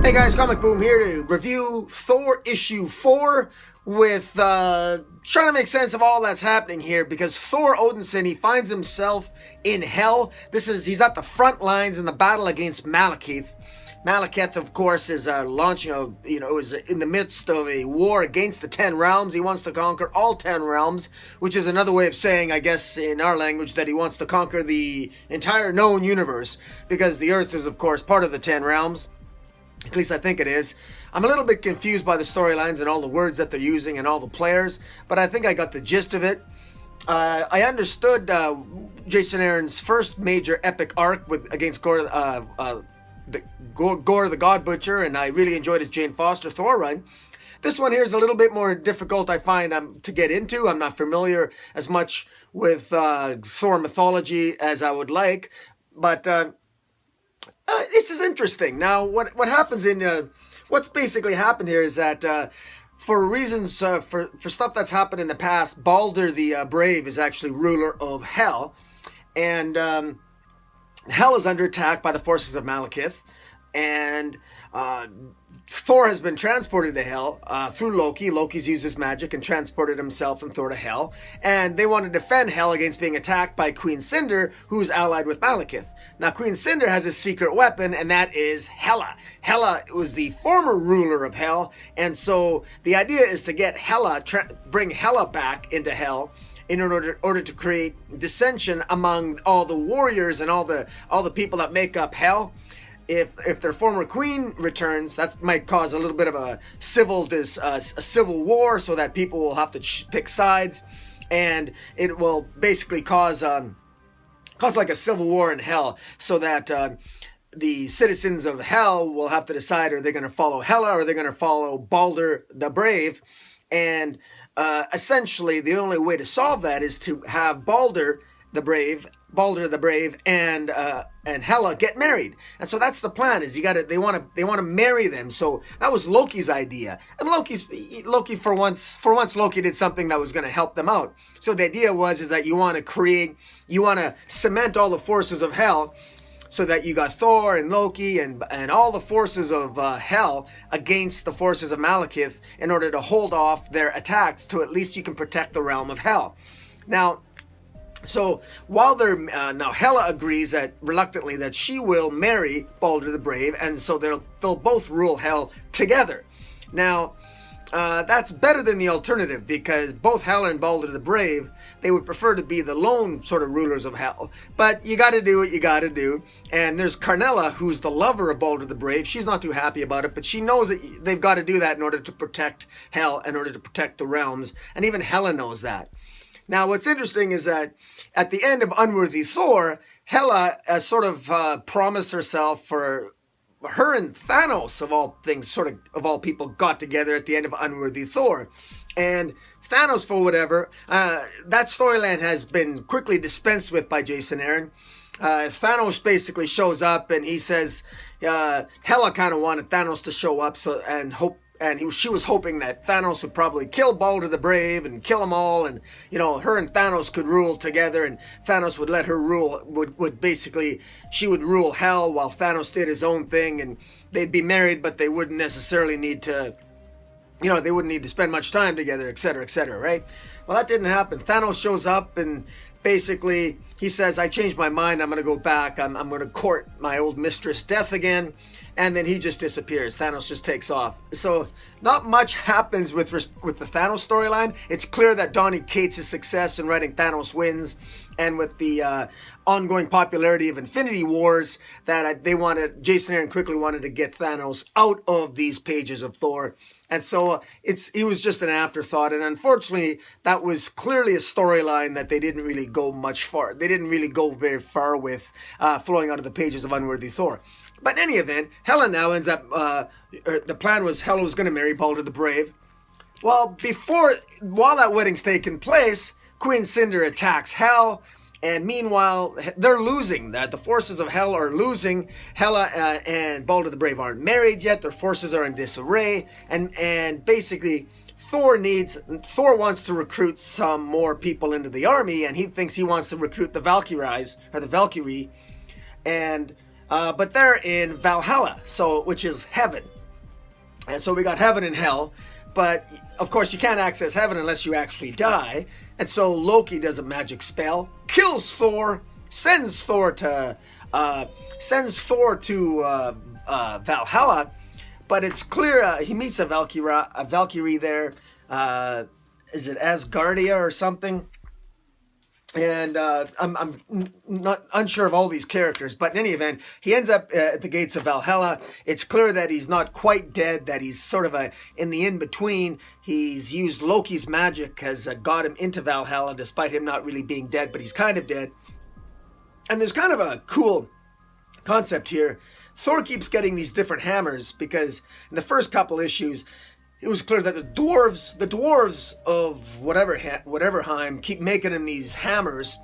Hey guys, Comic Boom here to review Thor issue 4 with trying to make sense of all that's happening here, because Thor Odinson, he finds himself in hell. He's at the front lines in the battle against Malekith. Malekith, of course, is is in the midst of a war against the 10 realms. He wants to conquer all 10 realms, which is another way of saying, I guess, in our language, that he wants to conquer the entire known universe, because the Earth is, of course, part of the 10 realms. At least I think it is. I'm a little bit confused by the storylines and all the words that they're using and all the players, but I think I got the gist of it. I understood Jason Aaron's first major epic arc against Gore the God Butcher, and I really enjoyed his Jane Foster Thor run. This one here is a little bit more difficult, I find, to get into. I'm not familiar as much with Thor mythology as I would like, but this is interesting. Now, what happens what's basically happened here is that for reasons, for stuff that's happened in the past, Balder the Brave is actually ruler of Hell, and Hell is under attack by the forces of Malekith, and Thor has been transported to Hell through Loki. Loki's used his magic and transported himself and Thor to Hell, and they want to defend Hell against being attacked by Queen Cinder, who's allied with Malekith. Now, Queen Cinder has a secret weapon, and that is Hela. Hela was the former ruler of Hell, and so the idea is to get Hela, bring Hela back into Hell, in order to create dissension among all the warriors and all the people that make up Hell. If their former queen returns, that might cause a little bit of a civil war, so that people will have to pick sides, and it will basically cause like a civil war in Hell, so that the citizens of Hell will have to decide: are they going to follow Hela, or are they going to follow Balder the Brave? And essentially, the only way to solve that is to have Balder the Brave, and Hela get married. And so that's the plan. Is they want to marry them. So that was Loki's idea. And Loki for once Loki did something that was going to help them out. So the idea is that you want to cement all the forces of Hell, so that you got Thor and Loki and all the forces of Hell against the forces of Malekith, in order to hold off their attacks, to at least you can protect the realm of Hell. Now, so while now Hela agrees reluctantly that she will marry Balder the Brave, and so they'll both rule Hell together. Now, that's better than the alternative, because both Hela and Balder the Brave, they would prefer to be the lone sort of rulers of Hell. But you got to do what you got to do. And there's Carnella, who's the lover of Balder the Brave. She's not too happy about it, but she knows that they've got to do that in order to protect Hell, in order to protect the realms. And even Hela knows that. Now, what's interesting is that at the end of Unworthy Thor, Hela has sort of promised herself for her, and Thanos, of all things, of all people, got together at the end of Unworthy Thor. And Thanos, for whatever, that storyline has been quickly dispensed with by Jason Aaron. Thanos basically shows up, and he says Hela kind of wanted Thanos to show up, she was hoping that Thanos would probably kill Balder the Brave and kill them all, and her and Thanos could rule together, and Thanos would let her rule, she would rule Hell while Thanos did his own thing, and they'd be married, but they wouldn't necessarily need to, they wouldn't need to spend much time together, etc., right? Well, that didn't happen. Thanos shows up, and basically he says, I changed my mind, I'm going to go back, I'm going to court my old mistress Death again. And then he just disappears. Thanos just takes off. So not much happens with the Thanos storyline. It's clear that Donny Cates' success in writing Thanos Wins, and with the ongoing popularity of Infinity Wars, that Jason Aaron quickly wanted to get Thanos out of these pages of Thor. And so he was just an afterthought. And unfortunately, that was clearly a storyline that they didn't really go much far. They didn't really go very far with flowing out of the pages of Unworthy Thor. But in any event, Hela now ends up, the plan was Hela was going to marry Balder the Brave. Well, while that wedding's taking place, Queen Cinder attacks Hell, and meanwhile, they're losing. The forces of Hell are losing. Hela and Balder the Brave aren't married yet. Their forces are in disarray, and basically, Thor wants to recruit some more people into the army, and he thinks he wants to recruit the Valkyrie, and but they're in Valhalla, which is heaven. And so we got heaven and hell, but of course you can't access heaven unless you actually die. And so Loki does a magic spell, kills Thor, sends Thor to Valhalla. But it's clear he meets a Valkyrie there. Is it Asgardia or something? And I'm not unsure of all these characters, but in any event, he ends up at the gates of Valhalla. It's clear that he's not quite dead, that he's sort of in the in-between. He's used Loki's magic, has got him into Valhalla, despite him not really being dead, but he's kind of dead. And there's kind of a cool concept here. Thor keeps getting these different hammers because in the first couple issues, it was clear that the dwarves of whatever Heim keep making him these hammers,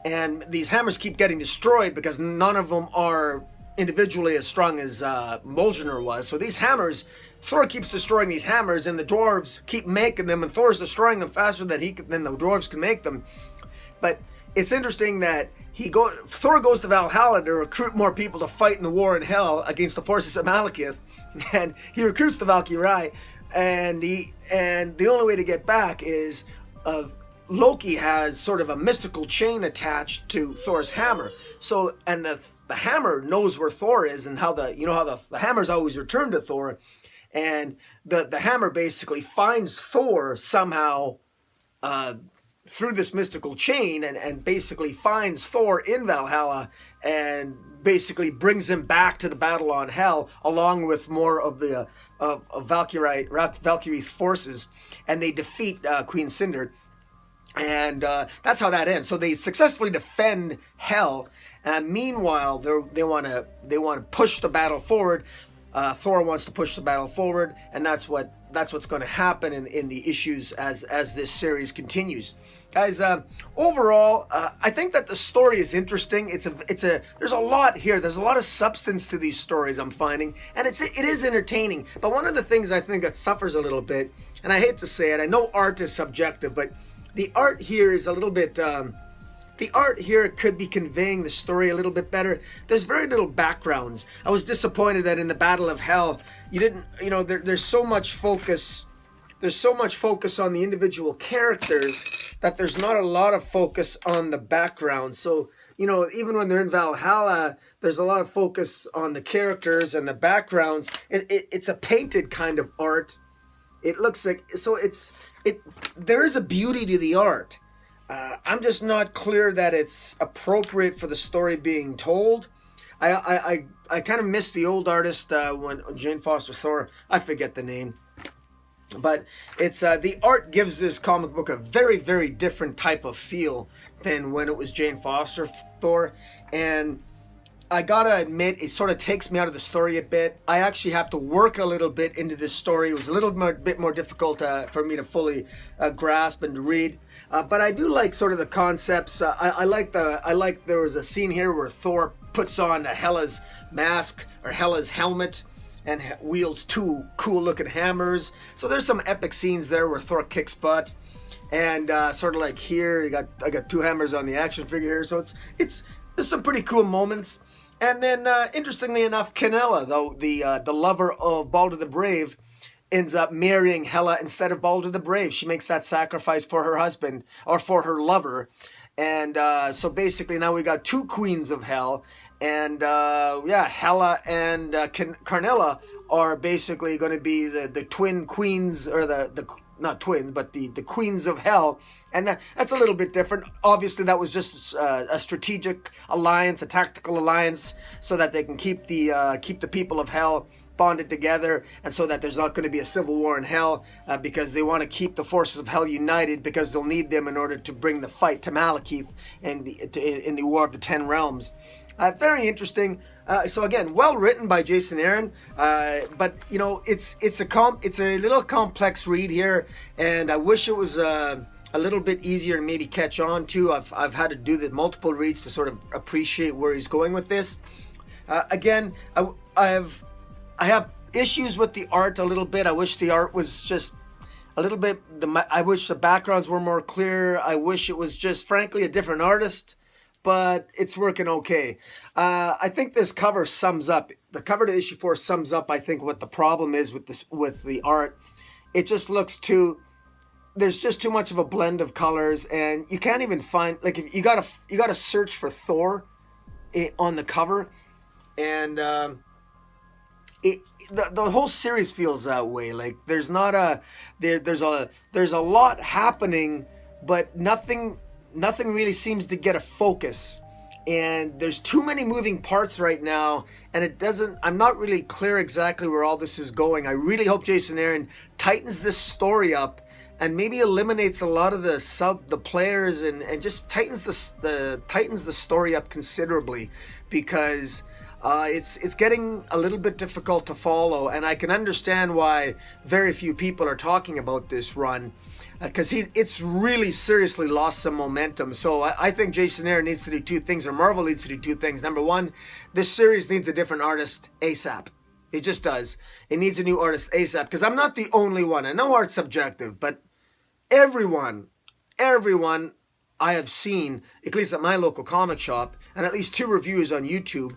and these hammers keep getting destroyed because none of them are individually as strong as Mjolnir was. So these hammers, Thor keeps destroying these hammers, and the dwarves keep making them, and Thor's destroying them faster than the dwarves can make them. But it's interesting that Thor goes to Valhalla to recruit more people to fight in the war in hell against the forces of Malekith, and he recruits the Valkyrie. And the only way to get back is Loki has sort of a mystical chain attached to Thor's hammer. So, and the hammer knows where Thor is, and how the hammers always return to Thor, and the hammer basically finds Thor somehow through this mystical chain, and basically finds Thor in Valhalla, and basically brings him back to the battle on Hell, along with more of the Valkyrie forces, and they defeat Queen Cinder, and that's how that ends. So they successfully defend Hell, and meanwhile they want to push the battle forward. Thor wants to push the battle forward, and that's what's going to happen in the issues as this series continues. Guys, overall, I think that the story is interesting. There's a lot here. There's a lot of substance to these stories I'm finding, and it is entertaining. But one of the things I think that suffers a little bit, and I hate to say it, I know art is subjective, but the art here is a little bit. The art here could be conveying the story a little bit better. There's very little backgrounds. I was disappointed that in the Battle of Hell, there's so much focus. There's so much focus on the individual characters that there's not a lot of focus on the background. So, even when they're in Valhalla, there's a lot of focus on the characters and the backgrounds. It's a painted kind of art. It looks like, there is a beauty to the art. I'm just not clear that it's appropriate for the story being told. I kind of miss the old artist when Jane Foster Thor. I forget the name. But it's the art gives this comic book a very, very different type of feel than when it was Jane Foster Thor. And I gotta admit, it sort of takes me out of the story a bit. I actually have to work a little bit into this story. It was a bit more difficult for me to fully grasp and to read. But I do like sort of the concepts. I like there was a scene here where Thor puts on Hela's mask or Hela's helmet and wields two cool looking hammers. So there's some epic scenes there where Thor kicks butt. And sort of like here, I got two hammers on the action figure here. So there's some pretty cool moments. And then interestingly enough, Canella, though the lover of Balder the Brave, ends up marrying Hela instead of Balder the Brave. She makes that sacrifice for her husband or for her lover. And so basically now we got two queens of Hell. And Hela and Carnella are basically going to be the twin queens, or the not twins, but the queens of Hell. And that's a little bit different. Obviously, that was just a strategic alliance, a tactical alliance, so that they can keep the people of Hell bonded together, and so that there's not going to be a civil war in Hell, because they want to keep the forces of Hell united, because they'll need them in order to bring the fight to Malekith in the War of the Ten Realms. Very interesting. So again, well written by Jason Aaron, but it's a little complex read here, and I wish it was a little bit easier to maybe catch on to. I've had to do the multiple reads to sort of appreciate where he's going with this. Again, I have issues with the art a little bit. I wish the art was just a little bit. I wish the backgrounds were more clear. I wish it was just, frankly, a different artist. but it's working okay. I think this cover sums up, the cover to issue 4 sums up, I think, what the problem is with this, with the art. It just looks too, there's just too much of a blend of colors, and you can't even find, like, if you gotta search for Thor on the cover, and the whole series feels that way. Like, there's not a there's a lot happening, but nothing really seems to get a focus. And there's too many moving parts right now, and I'm not really clear exactly where all this is going. I really hope Jason Aaron tightens this story up and maybe eliminates a lot of the players, and just tightens the story up considerably, because it's getting a little bit difficult to follow, and I can understand why very few people are talking about this run, because it's really seriously lost some momentum. So I think Jason Aaron needs to do 2 things, or Marvel needs to do 2 things. Number one, this series needs a different artist ASAP. It just does. It needs a new artist ASAP, because I'm not the only one. I know art's subjective, but everyone I have seen, at least at my local comic shop, and at least 2 reviews on YouTube,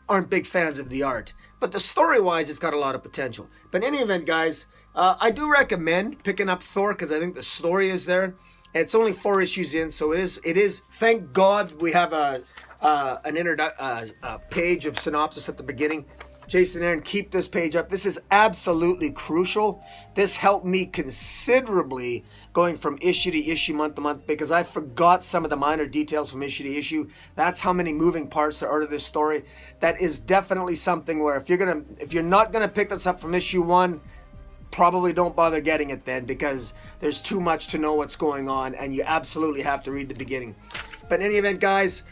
aren't big fans of the art. But the story-wise, it's got a lot of potential. But in any event, guys, I do recommend picking up Thor, because I think the story is there. And it's only 4 issues in, so it is. Thank God we have a page of synopsis at the beginning. Jason Aaron, keep this page up. This is absolutely crucial. This helped me considerably going from issue to issue, month to month, because I forgot some of the minor details from issue to issue. That's how many moving parts there are to this story. That is definitely something where if you're not gonna pick this up from issue 1, probably don't bother getting it then, because there's too much to know what's going on, and you absolutely have to read the beginning. But in any event, guys,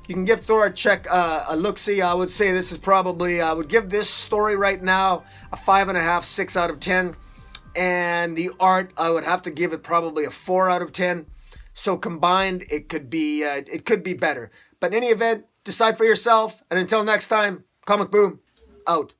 you can give Thor a look-see. I would say this is probably, I would give this story right now a 5.5, 6 out of 10. And the art, I would have to give it probably a 4 out of 10. So combined, it could be better. But in any event, decide for yourself. And until next time, Comic Boom, out.